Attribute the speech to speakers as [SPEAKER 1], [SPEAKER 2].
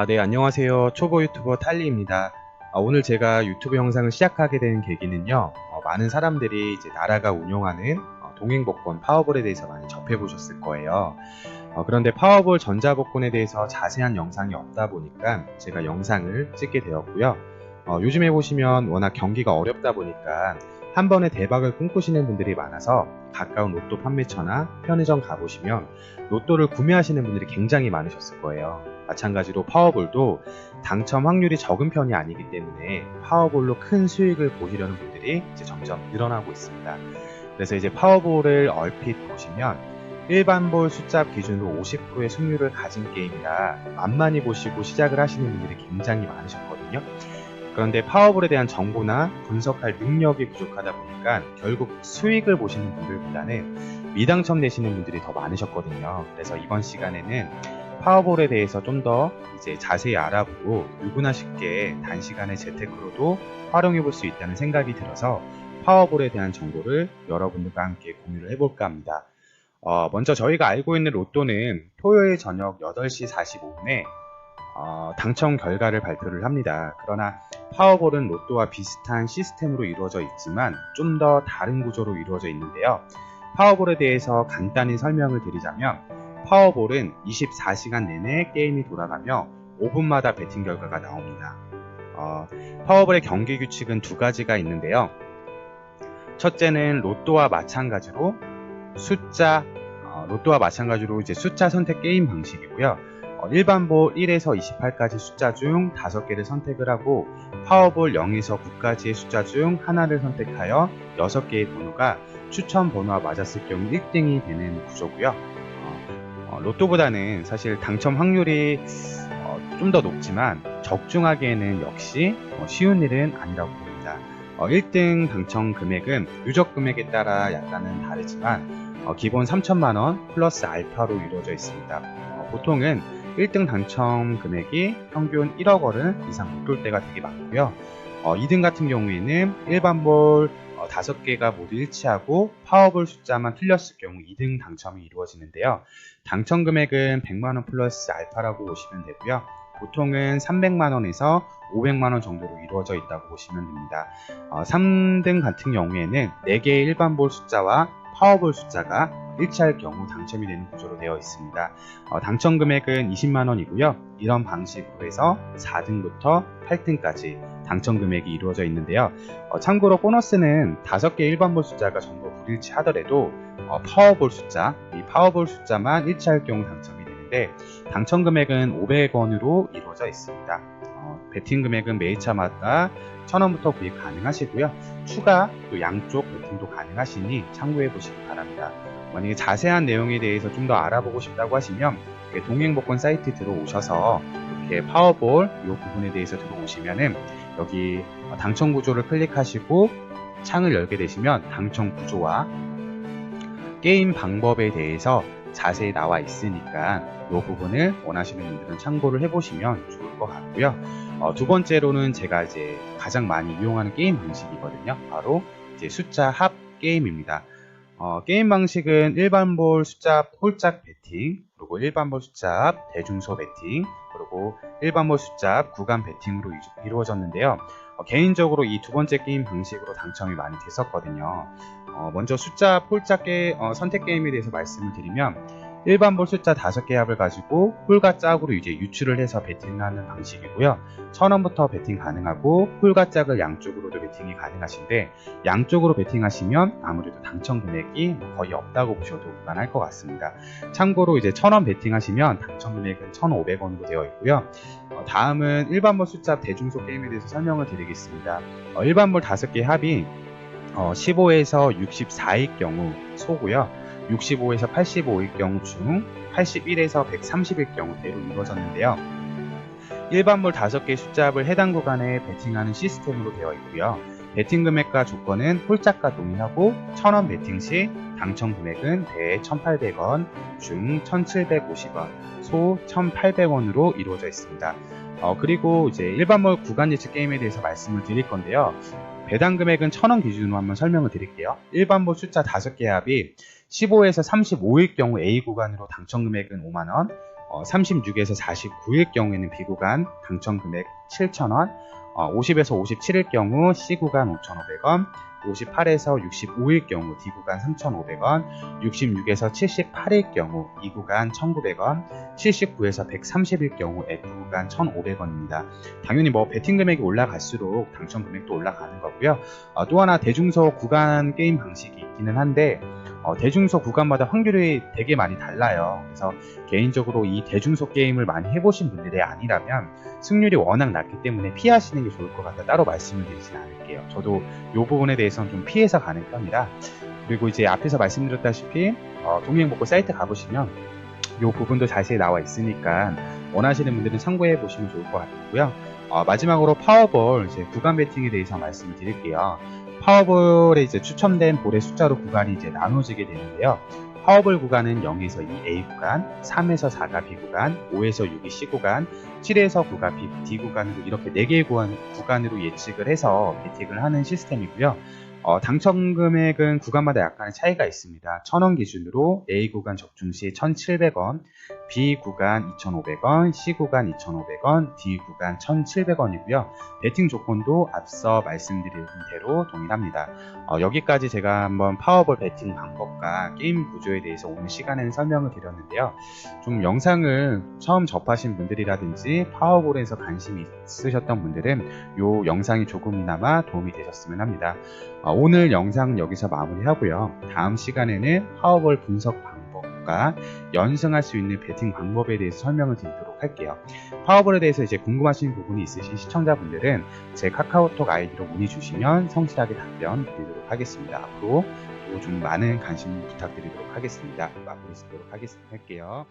[SPEAKER 1] 네, 안녕하세요. 초보 유튜버 탈리입니다. 오늘 제가 유튜브 영상을 시작하게 된 계기는요, 많은 사람들이 이제 나라가 운용하는 동행복권 파워볼에 대해서 많이 접해보셨을 거예요. 그런데 파워볼 전자복권에 대해서 자세한 영상이 없다 보니까 제가 영상을 찍게 되었고요. 요즘에 보시면 워낙 경기가 어렵다 보니까 한 번에 대박을 꿈꾸시는 분들이 많아서 가까운 로또 판매처나 편의점 가보시면 로또를 구매하시는 분들이 굉장히 많으셨을 거예요. 마찬가지로 파워볼도 당첨 확률이 적은 편이 아니기 때문에 파워볼로 큰 수익을 보시려는 분들이 이제 점점 늘어나고 있습니다. 그래서 이제 파워볼을 얼핏 보시면 일반 볼 숫자 기준으로 50%의 승률을 가진 게임이라 만만히 보시고 시작을 하시는 분들이 굉장히 많으셨거든요. 그런데 파워볼에 대한 정보나 분석할 능력이 부족하다 보니까 결국 수익을 보시는 분들보다는 미당첨 내시는 분들이 더 많으셨거든요. 그래서 이번 시간에는 파워볼에 대해서 좀 더 이제 자세히 알아보고 누구나 쉽게 단시간에 재테크로도 활용해 볼 수 있다는 생각이 들어서 파워볼에 대한 정보를 여러분들과 함께 공유를 해볼까 합니다. 먼저 저희가 알고 있는 로또는 토요일 저녁 8시 45분에 당첨 결과를 발표를 합니다. 그러나 파워볼은 로또와 비슷한 시스템으로 이루어져 있지만 좀 더 다른 구조로 이루어져 있는데요. 파워볼에 대해서 간단히 설명을 드리자면 파워볼은 24시간 내내 게임이 돌아가며 5분마다 베팅 결과가 나옵니다. 파워볼의 경기 규칙은 두 가지가 있는데요. 첫째는 로또와 마찬가지로 이제 숫자 선택 게임 방식이고요. 일반 볼 1에서 28까지 숫자 중 5개를 선택을 하고 파워볼 0에서 9까지의 숫자 중 하나를 선택하여 6개의 번호가 추천 번호와 맞았을 경우 1등이 되는 구조고요. 로또보다는 사실 당첨 확률이 좀 더 높지만 적중하기에는 역시 쉬운 일은 아니라고 봅니다. 1등 당첨 금액은 누적 금액에 따라 약간은 다르지만 기본 3천만원 플러스 알파로 이루어져 있습니다. 보통은 1등 당첨 금액이 평균 1억 원 이상 못 돌 때가 되게 많고요. 2등 같은 경우에는 일반 볼 5개가 모두 일치하고 파워볼 숫자만 틀렸을 경우 2등 당첨이 이루어지는데요. 당첨 금액은 100만원 플러스 알파라고 보시면 되고요. 보통은 300만원에서 500만원 정도로 이루어져 있다고 보시면 됩니다. 3등 같은 경우에는 4개의 일반 볼 숫자와 파워볼 숫자가 일치할 경우 당첨이 되는 구조로 되어 있습니다. 당첨 금액은 20만원이고요. 이런 방식으로 해서 4등부터 8등까지 당첨 금액이 이루어져 있는데요. 참고로 보너스는 5개 일반 볼 숫자가 전부 불일치하더라도 이 파워볼 숫자만 일치할 경우 당첨이 되는데 당첨 금액은 500원으로 이루어져 있습니다. 베팅 금액은 매일차마다 1000원부터 구입 가능하시고요. 추가 또 양쪽 베팅도 가능하시니 참고해 보시기 바랍니다. 만약에 자세한 내용에 대해서 좀 더 알아보고 싶다고 하시면 동행복권 사이트 들어오셔서 이렇게 파워볼 이 부분에 대해서 들어오시면은 여기 당첨 구조를 클릭하시고 창을 열게 되시면 당첨 구조와 게임 방법에 대해서 자세히 나와 있으니까 이 부분을 원하시는 분들은 참고를 해보시면 좋을 것 같고요. 두 번째로는 제가 이제 가장 많이 이용하는 게임 방식이거든요. 바로 이제 숫자 합 게임입니다. 게임 방식은 일반 볼 숫자 홀짝 베팅, 그리고 일반 볼 숫자 합 대중소 베팅, 그리고 일반 볼 숫자 합 구간 베팅으로 이루어졌는데요. 개인적으로 이 두 번째 게임 방식으로 당첨이 많이 됐었거든요. 먼저 숫자 홀짝 선택 게임에 대해서 말씀을 드리면 일반 볼 숫자 5개 합을 가지고 홀과 짝으로 이제 유추를 해서 베팅하는 방식이고요. 1000원부터 베팅 가능하고 홀과 짝을 양쪽으로도 베팅이 가능하신데 양쪽으로 베팅하시면 아무래도 당첨 금액이 거의 없다고 보셔도 무난할 것 같습니다. 참고로 이제 1000원 베팅하시면 당첨 금액은 1500원으로 되어 있고요. 다음은 일반 볼 숫자 대중소 게임에 대해서 설명을 드리겠습니다. 일반 볼 5개 합이 15에서 64일 경우 소고요. 65에서 85일 경우 중, 81에서 130일 경우 대로 이루어졌는데요. 일반 볼 5개의 숫자합을 해당 구간에 베팅하는 시스템으로 되어 있고요. 베팅 금액과 조건은 홀짝과 동일하고 1000원 베팅 시 당첨 금액은 대 1800원, 중 1750원, 소 1800원으로 이루어져 있습니다. 그리고 이제 일반 볼 구간 예측 게임에 대해서 말씀을 드릴 건데요. 배당 금액은 1000원 기준으로 한번 설명을 드릴게요. 일반 볼 숫자 5개 합이 15에서 35일 경우 A 구간으로 당첨 금액은 5만원, 36에서 49일 경우에는 B구간 당첨 금액 7,000원, 50에서 57일 경우 C구간 5,500원, 58에서 65일 경우 D구간 3,500원, 66에서 78일 경우 E구간 1,900원, 79에서 130일 경우 F구간 1,500원입니다. 당연히 뭐 배팅 금액이 올라갈수록 당첨 금액도 올라가는 거고요. 또 하나 대중소 구간 게임 방식이 있기는 한데 대중소 구간마다 확률이 되게 많이 달라요. 그래서 개인적으로 이 대중소 게임을 많이 해보신 분들이 아니라면 승률이 워낙 낮기 때문에 피하시는 게 좋을 것 같아 따로 말씀을 드리진 않을게요. 저도 이 부분에 대해서는 좀 피해서 가는 편이라. 그리고 이제 앞에서 말씀드렸다시피 동행복구 사이트 가보시면 이 부분도 자세히 나와 있으니까 원하시는 분들은 참고해 보시면 좋을 것 같고요. 마지막으로 파워볼 이제 구간 배팅에 대해서 말씀을 드릴게요. 파워볼에 이제 추첨된 볼의 숫자로 구간이 이제 나눠지게 되는데요. 파워볼 구간은 0에서 2 A 구간, 3에서 4가 B 구간, 5에서 6이 C 구간, 7에서 9가 D 구간으로 이렇게 4개의 구간으로 예측을 해서 배팅을 하는 시스템이고요. 당첨 금액은 구간마다 약간의 차이가 있습니다. 1,000원 기준으로 A 구간 적중 시 1,700원, B 구간 2,500원, C 구간 2,500원, D 구간 1,700원이고요. 배팅 조건도 앞서 말씀드린 대로 동일합니다. 여기까지 제가 한번 파워볼 배팅 방법과 게임 구조에 대해서 오늘 시간에는 설명을 드렸는데요. 좀 영상을 처음 접하신 분들이라든지 파워볼에서 관심이 있으셨던 분들은 이 영상이 조금이나마 도움이 되셨으면 합니다. 오늘 영상은 여기서 마무리하고요. 다음 시간에는 파워볼 분석 방법과 연승할 수 있는 배팅 방법에 대해서 설명을 드리도록 할게요. 파워볼에 대해서 이제 궁금하신 부분이 있으신 시청자분들은 제 카카오톡 아이디로 문의 주시면 성실하게 답변 드리도록 하겠습니다. 앞으로 좀 많은 관심 부탁드리도록 하겠습니다. 마무리 짓도록 할게요.